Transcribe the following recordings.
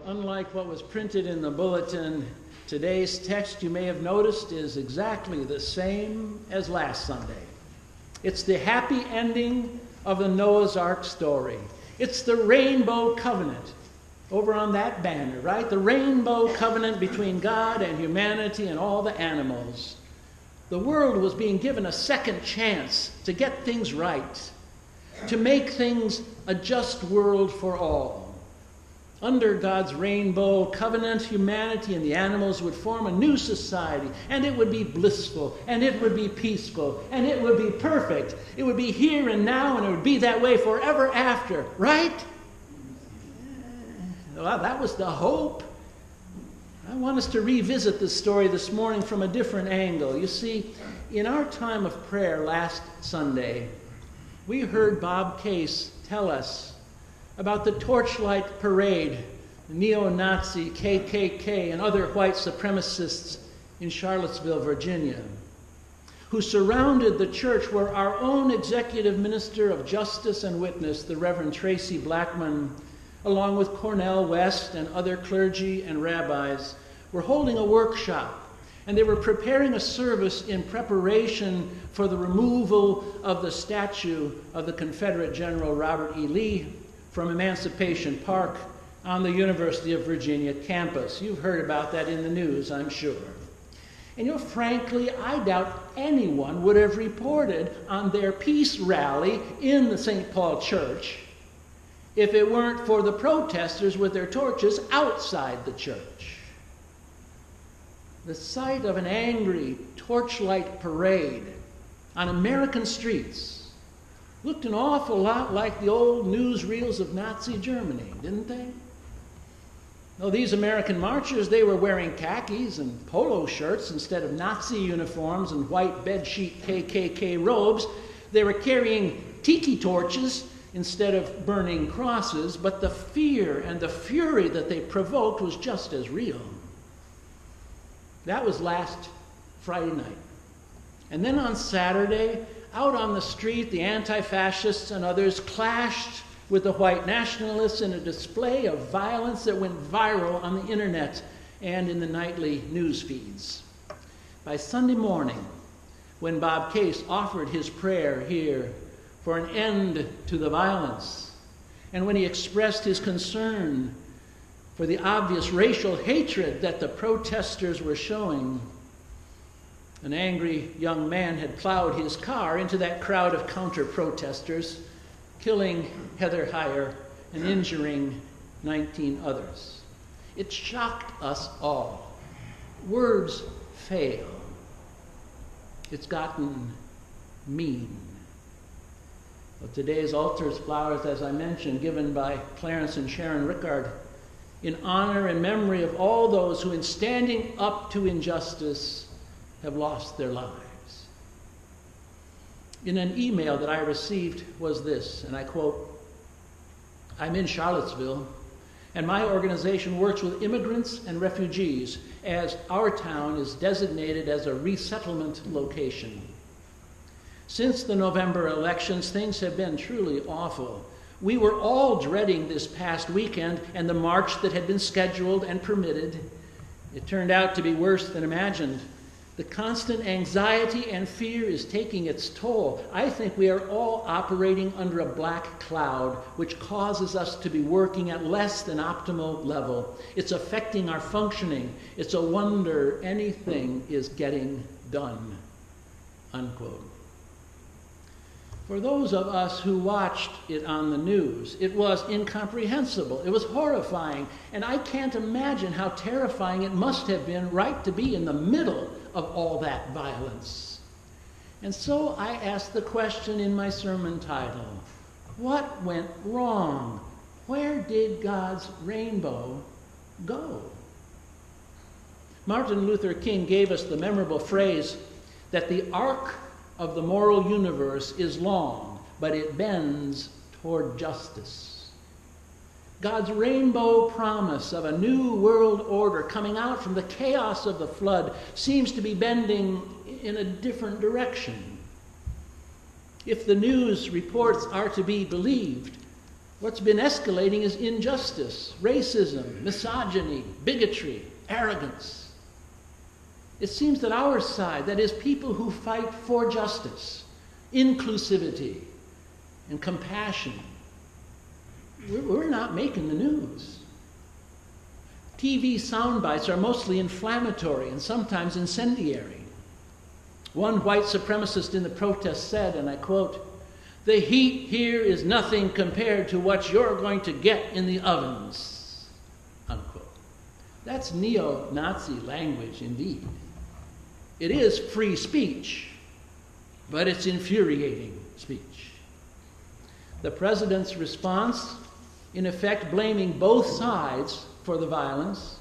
Well, unlike what was printed in the bulletin, today's text, you may have noticed, is exactly the same as last Sunday. It's the happy ending of the Noah's Ark story. It's the rainbow covenant over on that banner, right? The rainbow covenant between God and humanity and all the animals. The world was being given a second chance to get things right, to make things a just world for all. Under God's rainbow covenant, humanity and the animals would form a new society, and it would be blissful, and it would be peaceful, and it would be perfect. It would be here and now, and it would be that way forever after, right? Well, that was the hope. I want us to revisit this story this morning from a different angle. You see, in our time of prayer last Sunday, we heard Bob Case tell us about the Torchlight Parade, neo-Nazi, KKK, and other white supremacists in Charlottesville, Virginia, who surrounded the church where our own executive minister of justice and witness, the Reverend Tracy Blackman, along with Cornel West and other clergy and rabbis, were holding a workshop, and they were preparing a service in preparation for the removal of the statue of the Confederate General Robert E. Lee from Emancipation Park on the University of Virginia campus. You've heard about that in the news, I'm sure. And frankly, I doubt anyone would have reported on their peace rally in the St. Paul Church if it weren't for the protesters with their torches outside the church. The sight of an angry torchlight parade on American streets looked an awful lot like the old newsreels of Nazi Germany, didn't they? No, these American marchers, they were wearing khakis and polo shirts instead of Nazi uniforms and white bedsheet KKK robes. They were carrying tiki torches instead of burning crosses, but the fear and the fury that they provoked was just as real. That was last Friday night. And then on Saturday, out on the street, the anti-fascists and others clashed with the white nationalists in a display of violence that went viral on the internet and in the nightly news feeds. By Sunday morning, when Bob Case offered his prayer here for an end to the violence, and when he expressed his concern for the obvious racial hatred that the protesters were showing, an angry young man had plowed his car into that crowd of counter-protesters, killing Heather Heyer and injuring 19 others. It shocked us all. Words fail. It's gotten mean. Well, today's altar's flowers, as I mentioned, given by Clarence and Sharon Rickard, in honor and memory of all those who, in standing up to injustice, have lost their lives. In an email that I received was this, and I quote, "I'm in Charlottesville, and my organization works with immigrants and refugees as our town is designated as a resettlement location. Since the November elections, things have been truly awful. We were all dreading this past weekend and the march that had been scheduled and permitted. It turned out to be worse than imagined. The constant anxiety and fear is taking its toll. I think we are all operating under a black cloud, which causes us to be working at less than optimal level. It's affecting our functioning. It's a wonder anything is getting done." Unquote. For those of us who watched it on the news, it was incomprehensible. It was horrifying. And I can't imagine how terrifying it must have been right to be in the middle of all that violence. And so I asked the question in my sermon title, what went wrong? Where did God's rainbow go? Martin Luther King gave us the memorable phrase that the arc of the moral universe is long, but it bends toward justice. God's rainbow promise of a new world order coming out from the chaos of the flood seems to be bending in a different direction. If the news reports are to be believed, What's been escalating is injustice, racism, misogyny, bigotry, arrogance. It seems that our side, that is, people who fight for justice, inclusivity, and compassion, we're not making the news. TV sound bites are mostly inflammatory and sometimes incendiary. One white supremacist in the protest said, and I quote, "The heat here is nothing compared to what you're going to get in the ovens," unquote. That's neo-Nazi language indeed. It is free speech, but it's infuriating speech. The president's response, in effect blaming both sides for the violence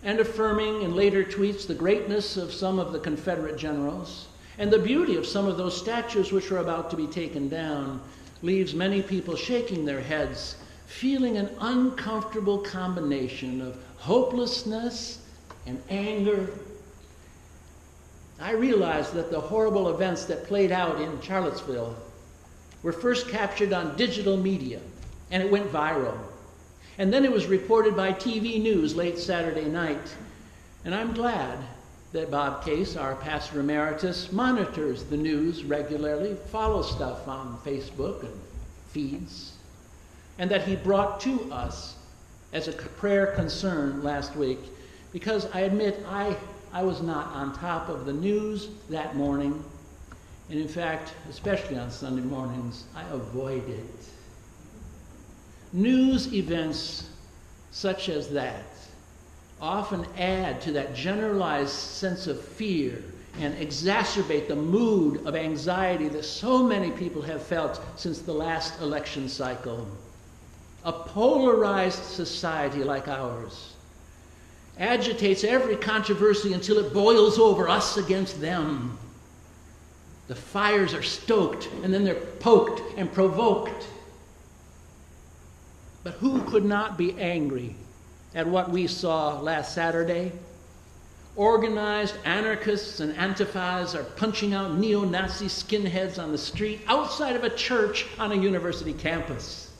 and affirming in later tweets the greatness of some of the Confederate generals and the beauty of some of those statues which were about to be taken down, leaves many people shaking their heads, feeling an uncomfortable combination of hopelessness and anger. I realized that the horrible events that played out in Charlottesville were first captured on digital media, and it went viral. And then it was reported by TV News late Saturday night. And I'm glad that Bob Case, our pastor emeritus, monitors the news regularly, follows stuff on Facebook and feeds, and that he brought to us as a prayer concern last week, because I admit I was not on top of the news that morning, and in fact, especially on Sunday mornings, I avoid it. News events such as that often add to that generalized sense of fear and exacerbate the mood of anxiety that so many people have felt since the last election cycle. A polarized society like ours agitates every controversy until it boils over, us against them. The fires are stoked, and then they're poked and provoked. But who could not be angry at what we saw last Saturday? Organized anarchists and Antifas are punching out neo-Nazi skinheads on the street outside of a church on a university campus.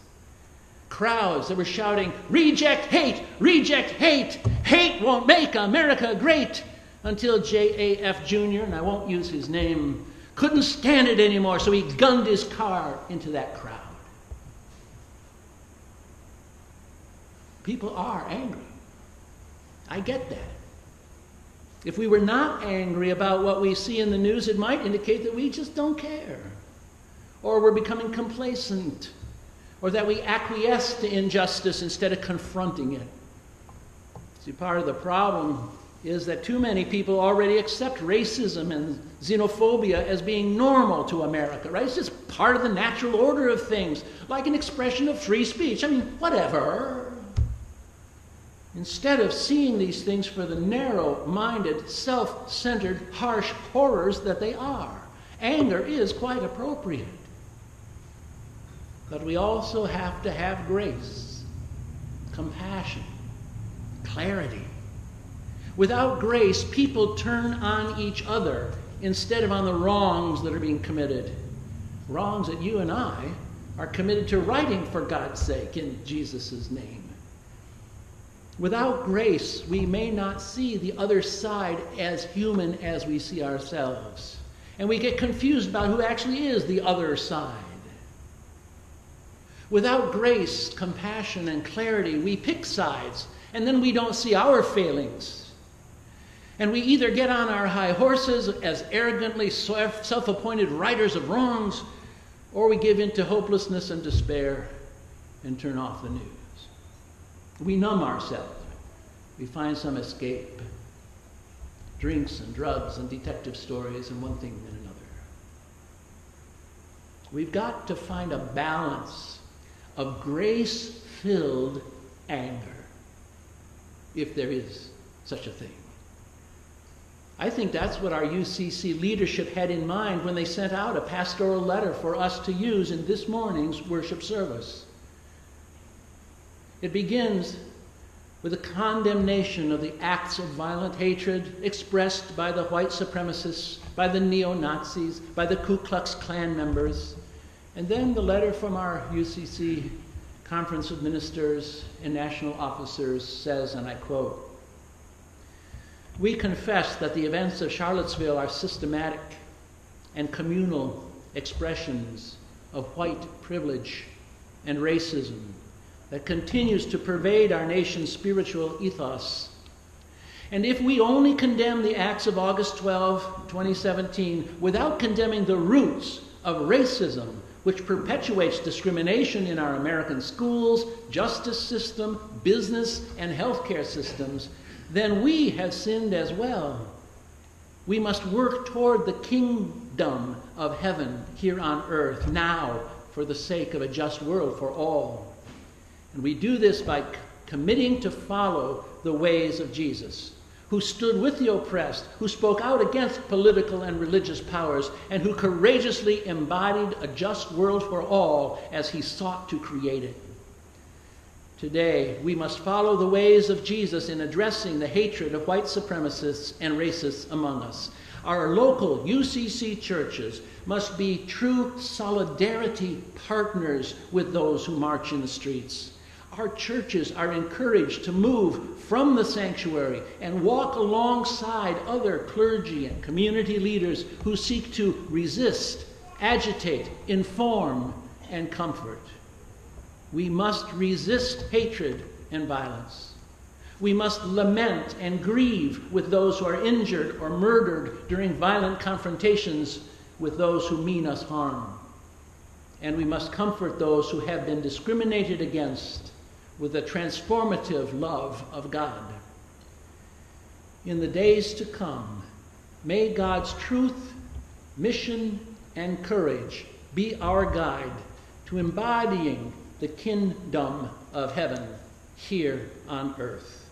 Crowds that were shouting, "Reject hate! Reject hate! Hate won't make America great!" Until J.A.F. Jr., and I won't use his name, couldn't stand it anymore, so he gunned his car into that crowd. People are angry. I get that. If we were not angry about what we see in the news, it might indicate that we just don't care, or we're becoming complacent, or that we acquiesce to injustice instead of confronting it. See, part of the problem is that too many people already accept racism and xenophobia as being normal to America, right? It's just part of the natural order of things, like an expression of free speech. I mean, whatever. Instead of seeing these things for the narrow-minded, self-centered, harsh horrors that they are. Anger is quite appropriate. But we also have to have grace, compassion, clarity. Without grace, people turn on each other instead of on the wrongs that are being committed. Wrongs that you and I are committed to righting for God's sake in Jesus' name. Without grace, we may not see the other side as human as we see ourselves. And we get confused about who actually is the other side. Without grace, compassion, and clarity, we pick sides, and then we don't see our failings. And we either get on our high horses as arrogantly self-appointed righters of wrongs, or we give in to hopelessness and despair and turn off the news. We numb ourselves. We find some escape. Drinks and drugs and detective stories and one thing and another. We've got to find a balance of grace-filled anger, if there is such a thing. I think that's what our UCC leadership had in mind when they sent out a pastoral letter for us to use in this morning's worship service. It begins with a condemnation of the acts of violent hatred expressed by the white supremacists, by the neo-Nazis, by the Ku Klux Klan members. And then the letter from our UCC Conference of Ministers and National Officers says, and I quote, "We confess that the events of Charlottesville are systematic and communal expressions of white privilege and racism that continues to pervade our nation's spiritual ethos. And if we only condemn the acts of August 12, 2017, without condemning the roots of racism, which perpetuates discrimination in our American schools, justice system, business, and healthcare systems, then we have sinned as well. We must work toward the kingdom of heaven here on earth now for the sake of a just world for all. And we do this by committing to follow the ways of Jesus, who stood with the oppressed, who spoke out against political and religious powers, and who courageously embodied a just world for all as he sought to create it. Today, we must follow the ways of Jesus in addressing the hatred of white supremacists and racists among us. Our local UCC churches must be true solidarity partners with those who march in the streets. Our churches are encouraged to move from the sanctuary and walk alongside other clergy and community leaders who seek to resist, agitate, inform, and comfort. We must resist hatred and violence. We must lament and grieve with those who are injured or murdered during violent confrontations with those who mean us harm. And we must comfort those who have been discriminated against with the transformative love of God. In the days to come, may God's truth, mission, and courage be our guide to embodying the kingdom of heaven here on earth.